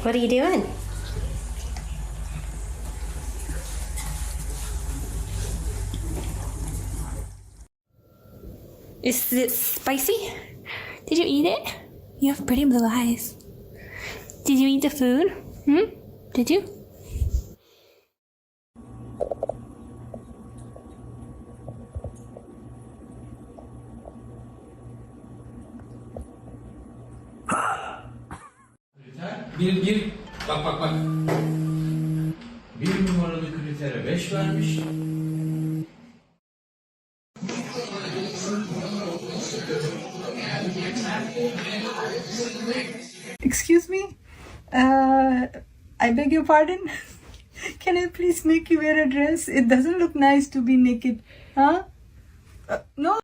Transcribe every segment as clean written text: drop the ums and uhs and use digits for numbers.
What are you doing? Is it spicy? Did you eat it? You have pretty blue eyes. Did you eat the food? Did you? Bir bak. Bir numaralı kritere 5 vermiş. Excuse me? I beg your pardon? Can I please make you wear a dress? It doesn't look nice to be naked. Huh? No?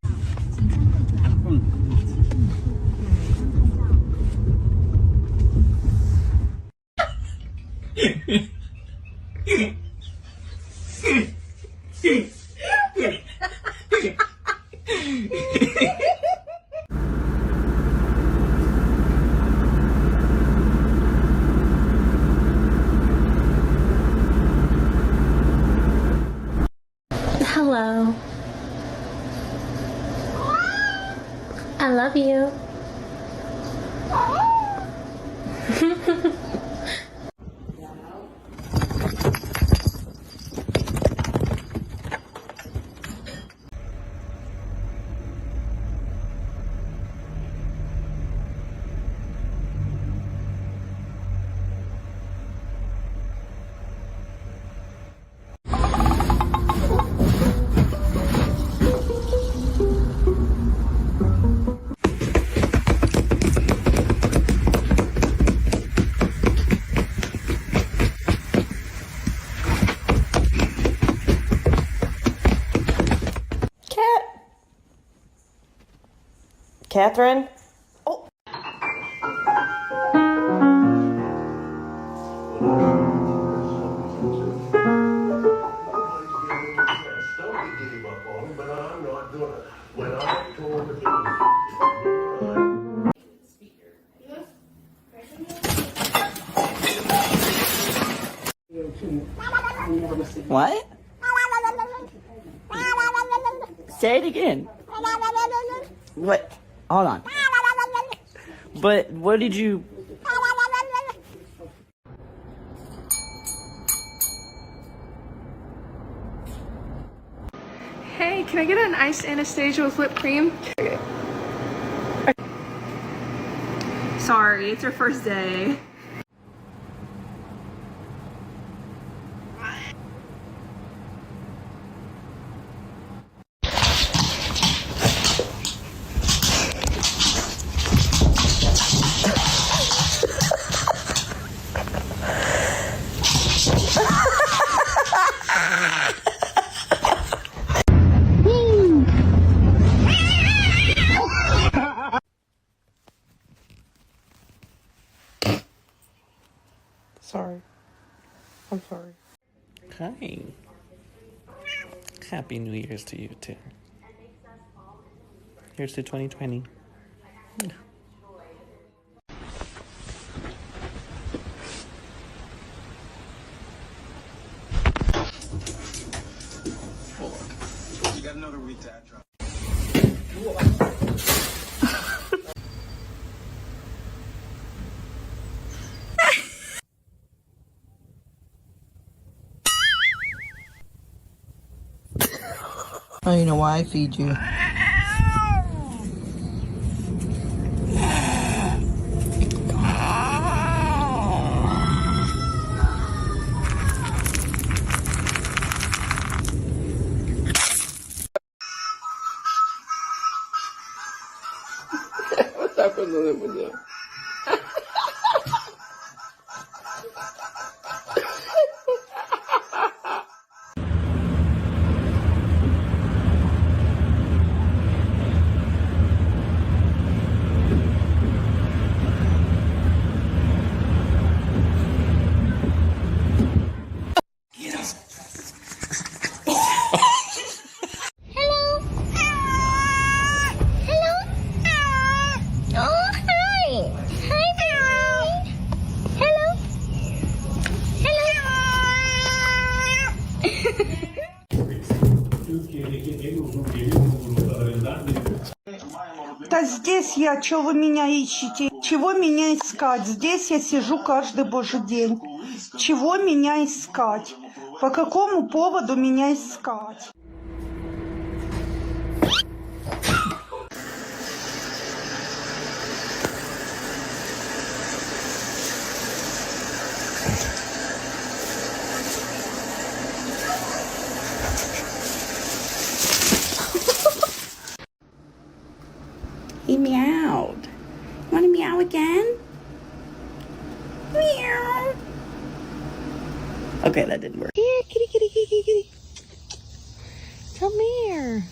Hello. I love you. Catherine? Oh. What? Say it again. What? Hold on. But what did you... Hey, can I get an iced Anastasia with whipped cream? Okay. Sorry, it's your first day. Sorry. I'm sorry. Hi. Happy New Year's to you too. Here's to 2020. You got another week to add drop. Oh, you know why I feed you? What's happening with you? Oh, hi. Да здесь я, что вы меня ищете? Чего меня искать? Здесь я сижу каждый божий день. Чего меня искать? По какому поводу меня искать? He meowed. You want to meow again? Meow. Okay, that didn't work. Here, kitty, kitty, kitty, kitty, kitty. Come here.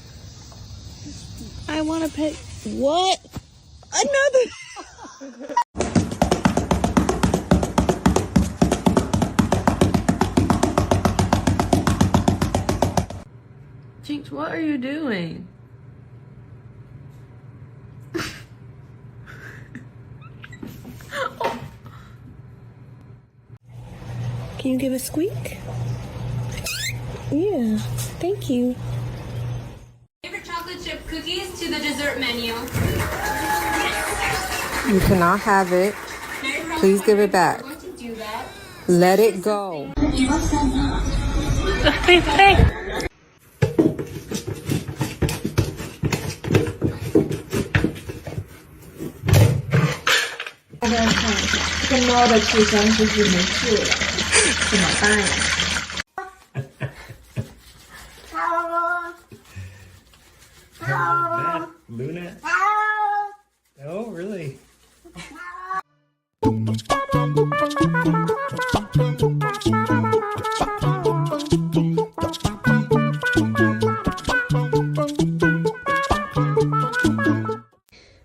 I want to pet. What? Another. Jinx, what are you doing? Can you give a squeak? Yeah, thank you. Favorite chocolate chip cookies to the dessert menu. You cannot have it. Please give it back. I'm going to do that. Let it go. Luna? Oh, really?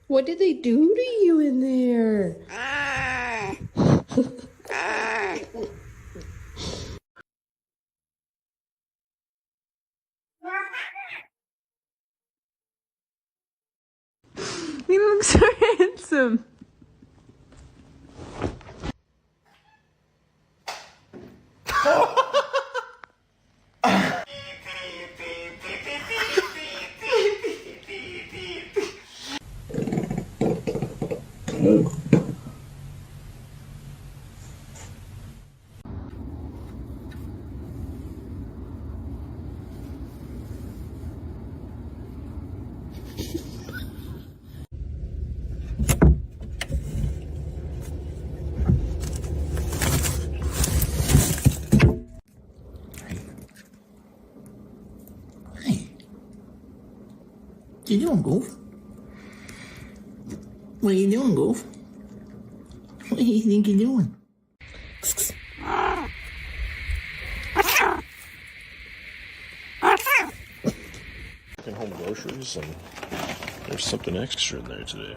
What did they do to you in there? He looks so handsome. What you doing, Goof? What are you doing, Goof? What do you think you're doing? Taking home groceries and there's something extra in there today.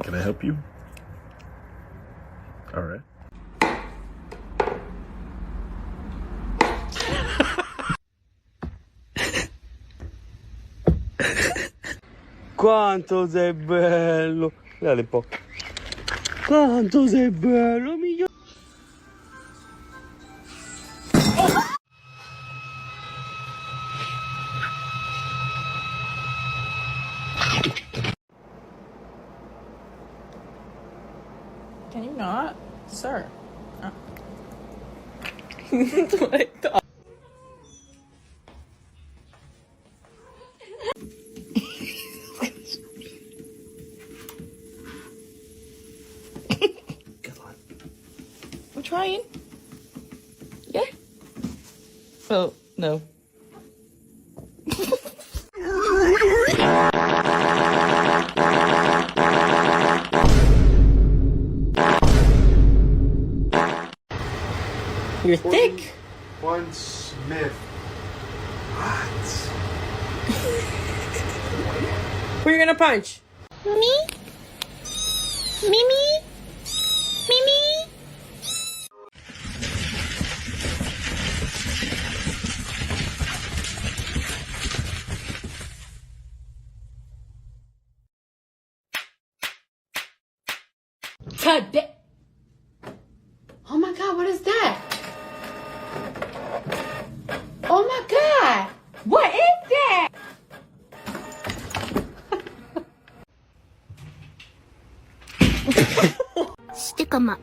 Can I help you? All right. Quanto sei bello! Guardate un po'. Quanto sei bello, mio! Can you not? Sir. That's what I thought. I'm trying. Yeah? Oh, no. You're thick. One Smith. What? Who are you gonna punch? Me? Mimi? Mimi? Oh my god, what is that? Oh my god! What is that? 干嘛？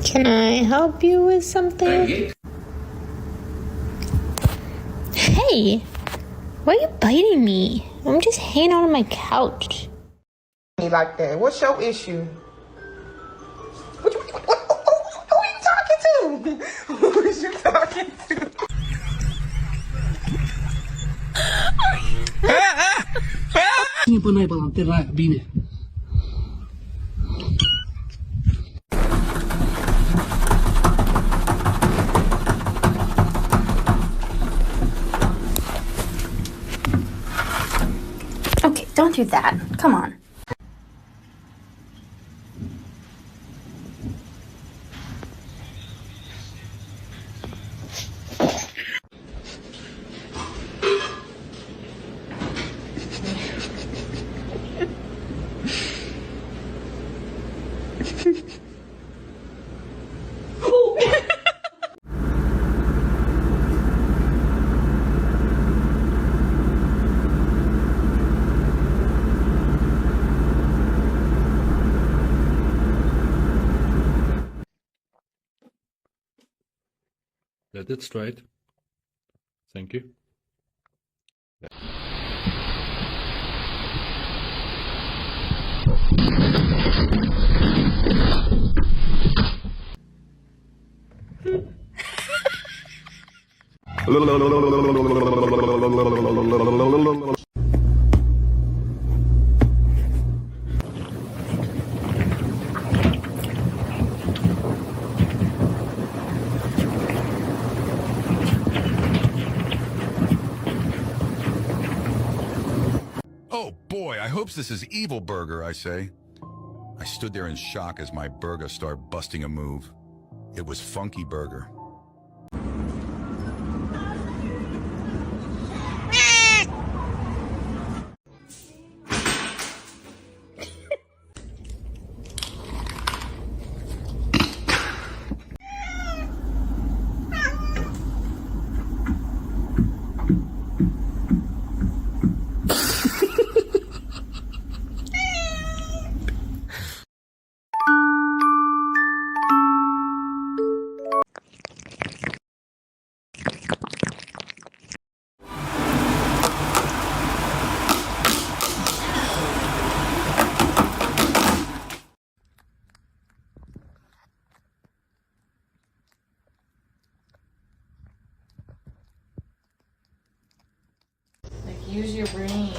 Can I help you with something? Hey, why are you biting me? I'm just hanging out on my couch. Like that. What's your issue? Who are you talking to? Who is you talking to? Okay, don't do that. Come on. Let it straight. Thank you. Oh boy, I hope this is Evil Burger, I say. I stood there in shock as my burger started busting a move. It was Funky Burger. Use your brain.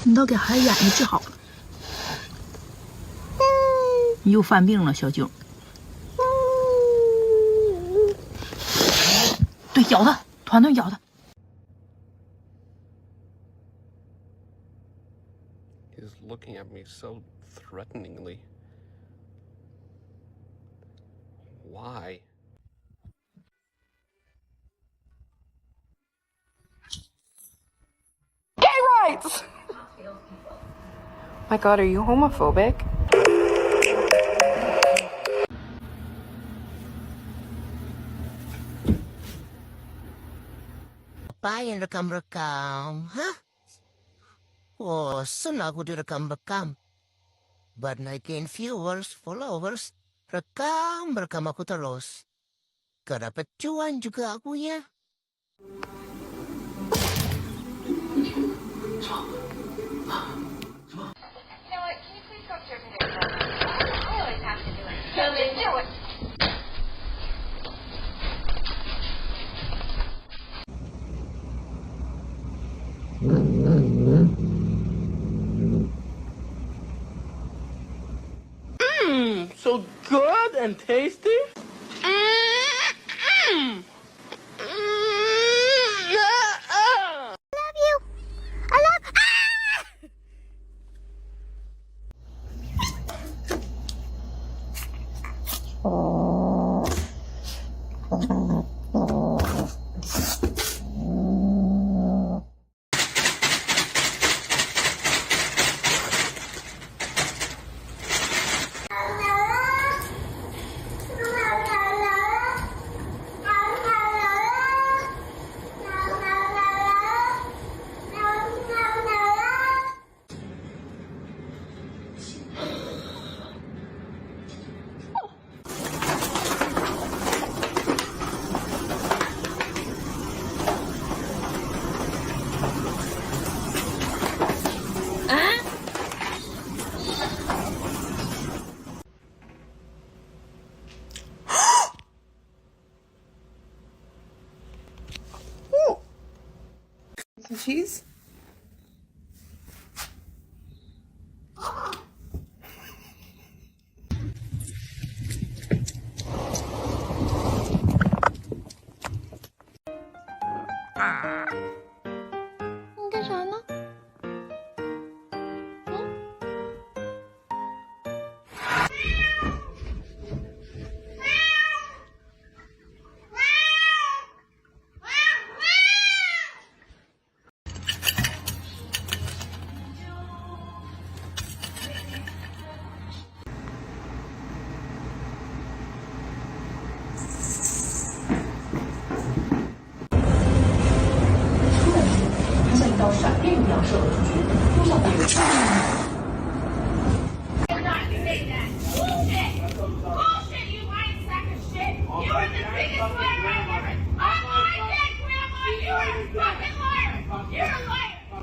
你都给孩子眼睛治好了，你又犯病了，小静。对，咬他，团团咬他。He's looking at me so threateningly. Why? lights! My God, are you homophobic? Papayan rekam-rekam, hah? Oh, senang aku direkam-rekam. But naikin viewers, followers, rekam aku terus. Kedapat cuan juga aku ya. So good and tasty. Some cheese?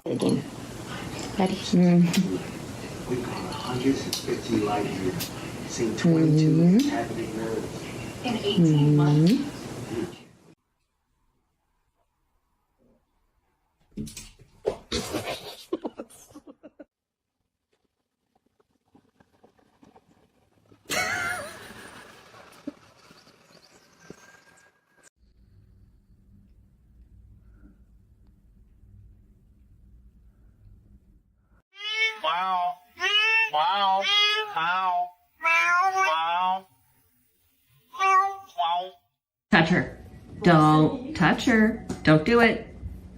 Again. Ready? We've gone 150 light years, seen 22 inhabited nerves. In 18 months. Wow. Wow. How? Wow. Wow. Touch her. Don't touch her. Don't do it.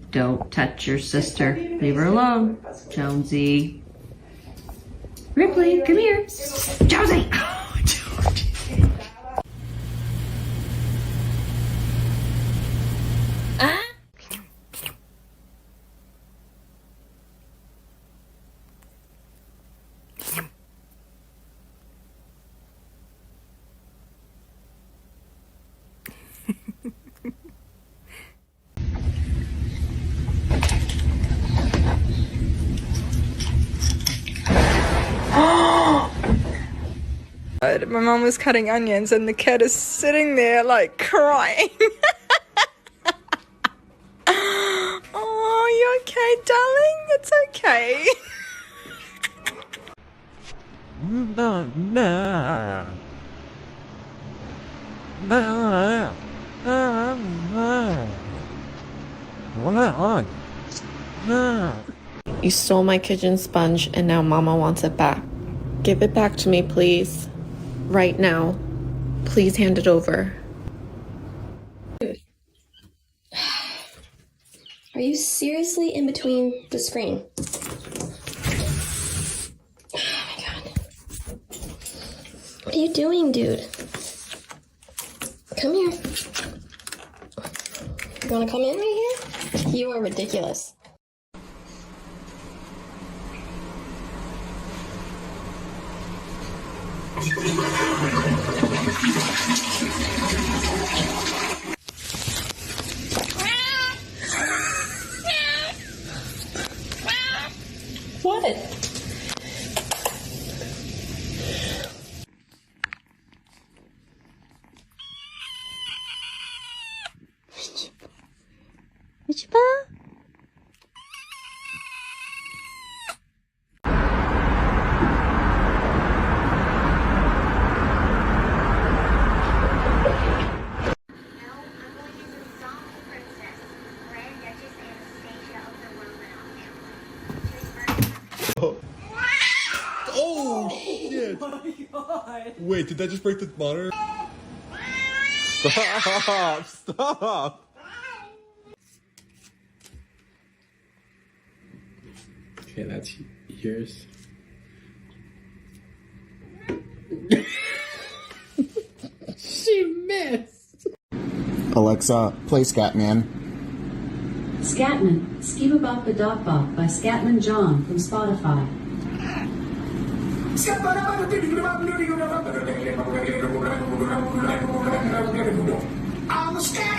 Don't touch your sister. Leave her alone. Jonesy. Ripley, come here. Jonesy! My mom was cutting onions and the cat is sitting there like crying. Oh, you okay, darling? It's okay. You stole my kitchen sponge and now Mama wants it back. Give it back to me, please. Right now. Please hand it over. Are you seriously in between the screen? Oh my god. What are you doing, dude? Come here. You wanna come in right here? You are ridiculous. What? Which ba? Oh shit! Oh my god! Wait, did that just break the monitor? Stop! Stop! Okay, that's yours. She missed. Alexa, play Scatman. Scatman, Skibabop Bop Bop by Scatman John from Spotify. I'm a scat.